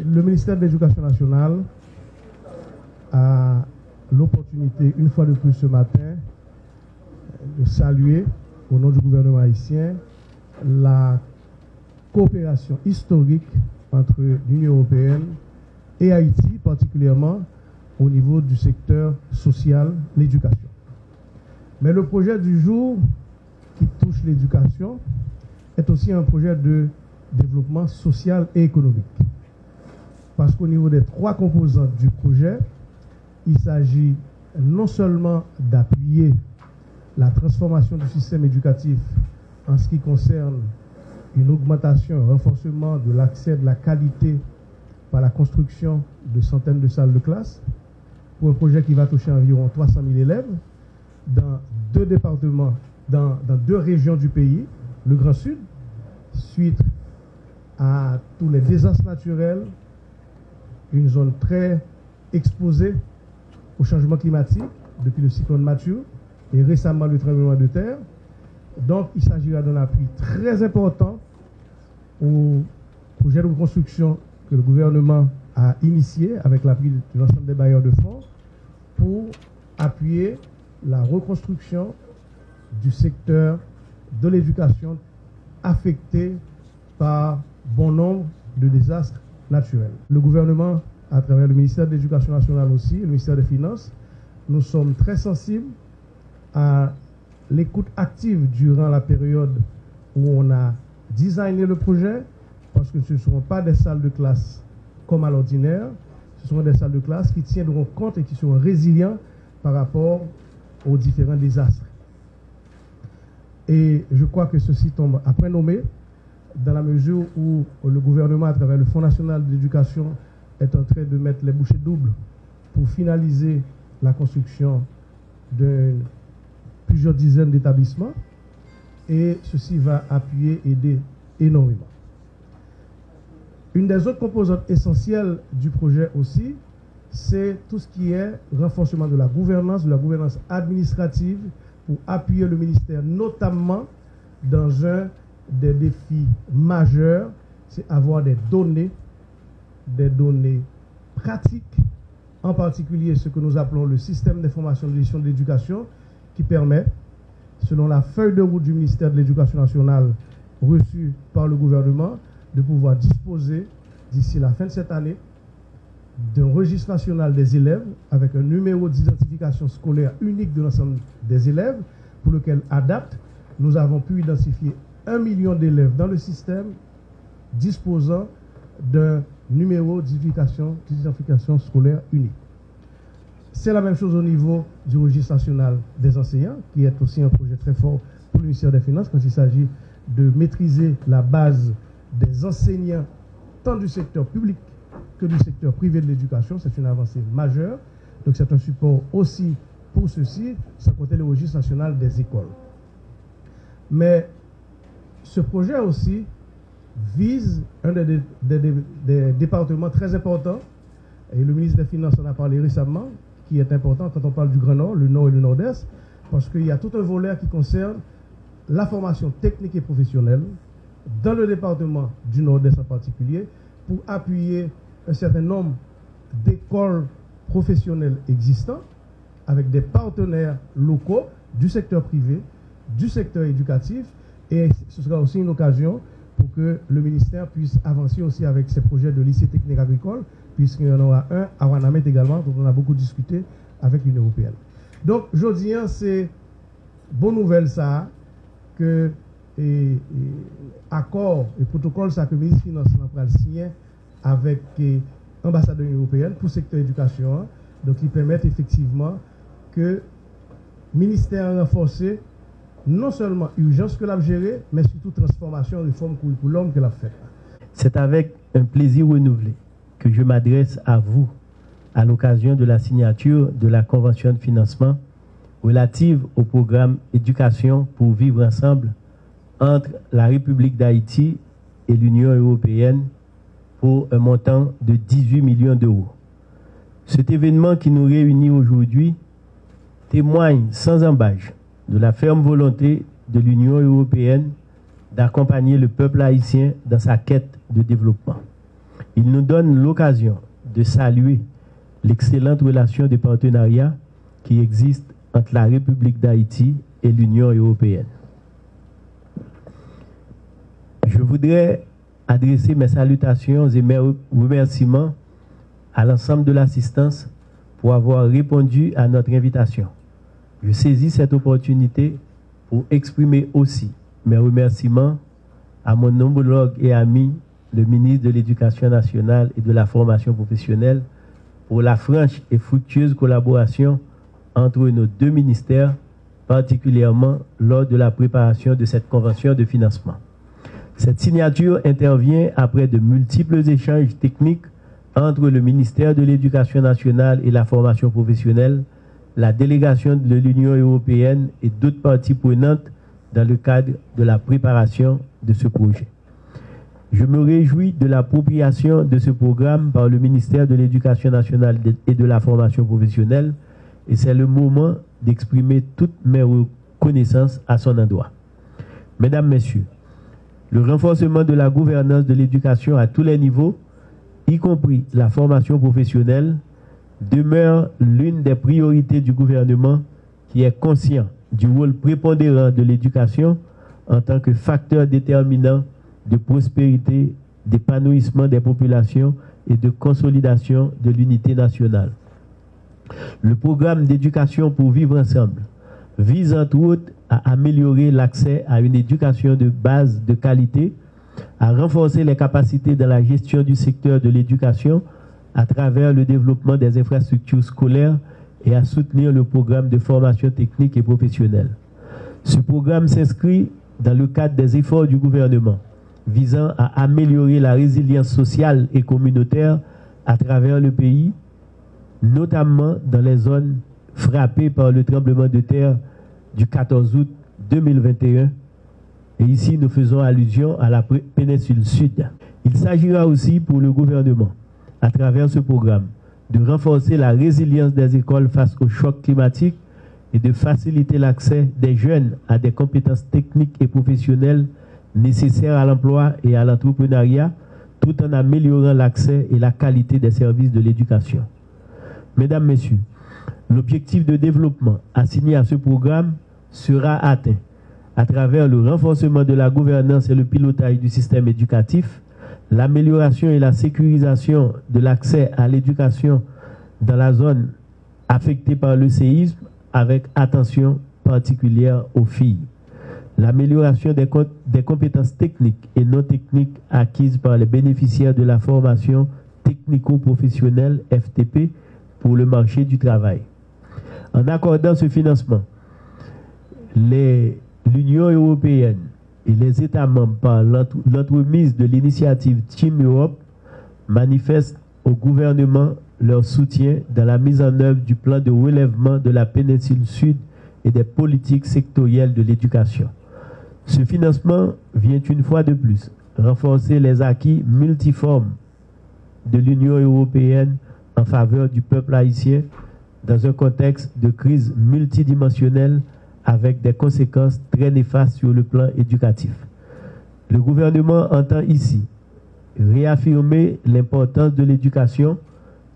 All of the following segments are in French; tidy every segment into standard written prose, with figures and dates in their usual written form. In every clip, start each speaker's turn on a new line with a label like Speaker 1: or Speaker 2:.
Speaker 1: Le ministère de l'Éducation nationale a l'opportunité, une fois de plus ce matin, de saluer, au nom du gouvernement haïtien, la coopération historique entre l'Union européenne et Haïti, particulièrement au niveau du secteur social, l'éducation. Mais le projet du jour qui touche l'éducation est aussi un projet de développement social et économique. Parce qu'au niveau des trois composantes du projet, il s'agit non seulement d'appuyer la transformation du système éducatif en ce qui concerne une augmentation, un renforcement de l'accès de la qualité par la construction de centaines de salles de classe, pour un projet qui va toucher environ 300 000 élèves dans 2 départements, dans 2 régions du pays, le Grand Sud, suite à tous les désastres naturels, une zone très exposée au changement climatique depuis le cyclone Mathieu et récemment le tremblement de terre. Donc il s'agira d'un appui très important au projet de reconstruction que le gouvernement a initié avec l'appui de l'ensemble des bailleurs de fonds pour appuyer la reconstruction du secteur de l'éducation affecté par bon nombre de désastres naturels. Le gouvernement, à travers le ministère de l'Éducation nationale aussi, le ministère des Finances, nous sommes très sensibles à l'écoute active durant la période où on a designé le projet, parce que ce ne seront pas des salles de classe comme à l'ordinaire, ce seront des salles de classe qui tiendront compte et qui seront résilients par rapport aux différents désastres. Et je crois que ceci tombe après nommé, dans la mesure où le gouvernement, à travers le Fonds national d'éducation, est en train de mettre les bouchées doubles pour finaliser la construction de plusieurs dizaines d'établissements. Et ceci va appuyer, aider énormément. Une des autres composantes essentielles du projet aussi, c'est tout ce qui est renforcement de la gouvernance administrative pour appuyer le ministère, notamment dans un des défis majeurs, c'est avoir des données pratiques, en particulier ce que nous appelons le système d'information de gestion de l'éducation, qui permet, selon la feuille de route du ministère de l'Éducation nationale reçue par le gouvernement, de pouvoir disposer, d'ici la fin de cette année, d'un registre national des élèves avec un numéro d'identification scolaire unique de l'ensemble des élèves, pour lequel, à date, nous avons pu identifier 1 million d'élèves dans le système disposant d'un numéro d'identification scolaire unique. C'est la même chose au niveau du registre national des enseignants, qui est aussi un projet très fort pour le ministère des Finances quand il s'agit de maîtriser la base des enseignants tant du secteur public que du secteur privé de l'éducation. C'est une avancée majeure. Donc c'est un support aussi pour ceci, sans compter le registre national des écoles. Mais ce projet aussi vise un des départements très importants, et le ministre des Finances en a parlé récemment, qui est important quand on parle du Grand Nord, le Nord et le Nord-Est, parce qu'il y a tout un volet qui concerne la formation technique et professionnelle dans le département du Nord-Est en particulier, pour appuyer un certain nombre d'écoles professionnelles existantes avec des partenaires locaux du secteur privé, du secteur éducatif, et ce sera aussi une occasion pour que le ministère puisse avancer aussi avec ses projets de lycée technique agricole, puisqu'il y en aura un à Wanamet également, dont on a beaucoup discuté avec l'Union européenne. Donc, je dis, c'est bonne nouvelle ça, que accord et protocole ça que le ministre des Finances a signé avec l'ambassade de l'Union européenne pour le secteur éducation, donc ils permettent effectivement que le ministère renforcé non seulement urgence que l'a géré, mais surtout transformation et réforme curriculum que l'a fait.
Speaker 2: C'est avec un plaisir renouvelé que je m'adresse à vous à l'occasion de la signature de la convention de financement relative au programme Éducation pour vivre ensemble entre la République d'Haïti et l'Union européenne pour un montant de 18 millions d'euros. Cet événement qui nous réunit aujourd'hui témoigne sans embâche de la ferme volonté de l'Union européenne d'accompagner le peuple haïtien dans sa quête de développement. Il nous donne l'occasion de saluer l'excellente relation de partenariat qui existe entre la République d'Haïti et l'Union européenne. Je voudrais adresser mes salutations et mes remerciements à l'ensemble de l'assistance pour avoir répondu à notre invitation. Je saisis cette opportunité pour exprimer aussi mes remerciements à mon homologue et ami, le ministre de l'Éducation nationale et de la formation professionnelle, pour la franche et fructueuse collaboration entre nos deux ministères, particulièrement lors de la préparation de cette convention de financement. Cette signature intervient après de multiples échanges techniques entre le ministère de l'Éducation nationale et la formation professionnelle, la délégation de l'Union européenne et d'autres parties prenantes dans le cadre de la préparation de ce projet. Je me réjouis de l'appropriation de ce programme par le ministère de l'Éducation nationale et de la formation professionnelle et c'est le moment d'exprimer toutes mes reconnaissances à son endroit. Mesdames, Messieurs, le renforcement de la gouvernance de l'éducation à tous les niveaux, y compris la formation professionnelle, demeure l'une des priorités du gouvernement qui est conscient du rôle prépondérant de l'éducation en tant que facteur déterminant de prospérité, d'épanouissement des populations et de consolidation de l'unité nationale. Le programme d'éducation pour vivre ensemble vise entre autres à améliorer l'accès à une éducation de base de qualité, à renforcer les capacités dans la gestion du secteur de l'éducation à travers le développement des infrastructures scolaires et à soutenir le programme de formation technique et professionnelle. Ce programme s'inscrit dans le cadre des efforts du gouvernement visant à améliorer la résilience sociale et communautaire à travers le pays, notamment dans les zones frappées par le tremblement de terre du 14 août 2021. Et ici, nous faisons allusion à la péninsule sud. Il s'agira aussi pour le gouvernement, à travers ce programme, de renforcer la résilience des écoles face au choc climatique et de faciliter l'accès des jeunes à des compétences techniques et professionnelles nécessaires à l'emploi et à l'entrepreneuriat, tout en améliorant l'accès et la qualité des services de l'éducation. Mesdames, Messieurs, l'objectif de développement assigné à ce programme sera atteint à travers le renforcement de la gouvernance et le pilotage du système éducatif, l'amélioration et la sécurisation de l'accès à l'éducation dans la zone affectée par le séisme avec attention particulière aux filles, l'amélioration des compétences techniques et non techniques acquises par les bénéficiaires de la formation technico-professionnelle FTP pour le marché du travail. En accordant ce financement, l'Union européenne et les États membres, par l'entremise de l'initiative Team Europe, manifestent au gouvernement leur soutien dans la mise en œuvre du plan de relèvement de la péninsule sud et des politiques sectorielles de l'éducation. Ce financement vient une fois de plus renforcer les acquis multiformes de l'Union européenne en faveur du peuple haïtien dans un contexte de crise multidimensionnelle avec des conséquences très néfastes sur le plan éducatif. Le gouvernement entend ici réaffirmer l'importance de l'éducation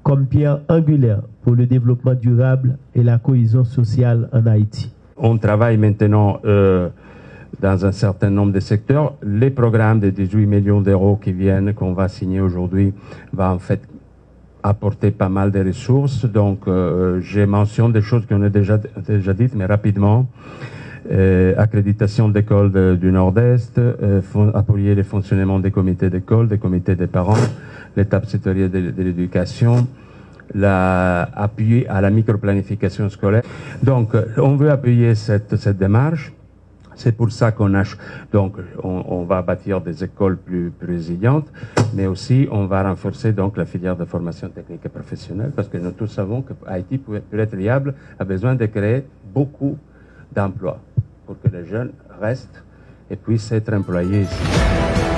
Speaker 2: comme pierre angulaire pour le développement durable et la cohésion sociale en Haïti.
Speaker 3: On travaille maintenant dans un certain nombre de secteurs. Les programmes de 18 millions d'euros qui viennent, qu'on va signer aujourd'hui, va en fait apporter pas mal de ressources. Donc, j'ai mentionné des choses qu'on a déjà dites, mais rapidement. Accréditation d'écoles du Nord-Est, appuyer le fonctionnement des comités d'école, des comités des parents, l'étape sectorielle de l'éducation, appuyer à la microplanification scolaire. Donc, on veut appuyer cette démarche. C'est pour ça qu'on a, donc, on va bâtir des écoles plus résilientes, mais aussi on va renforcer donc la filière de formation technique et professionnelle, parce que nous tous savons que Haïti, pour être viable, a besoin de créer beaucoup d'emplois pour que les jeunes restent et puissent être employés ici.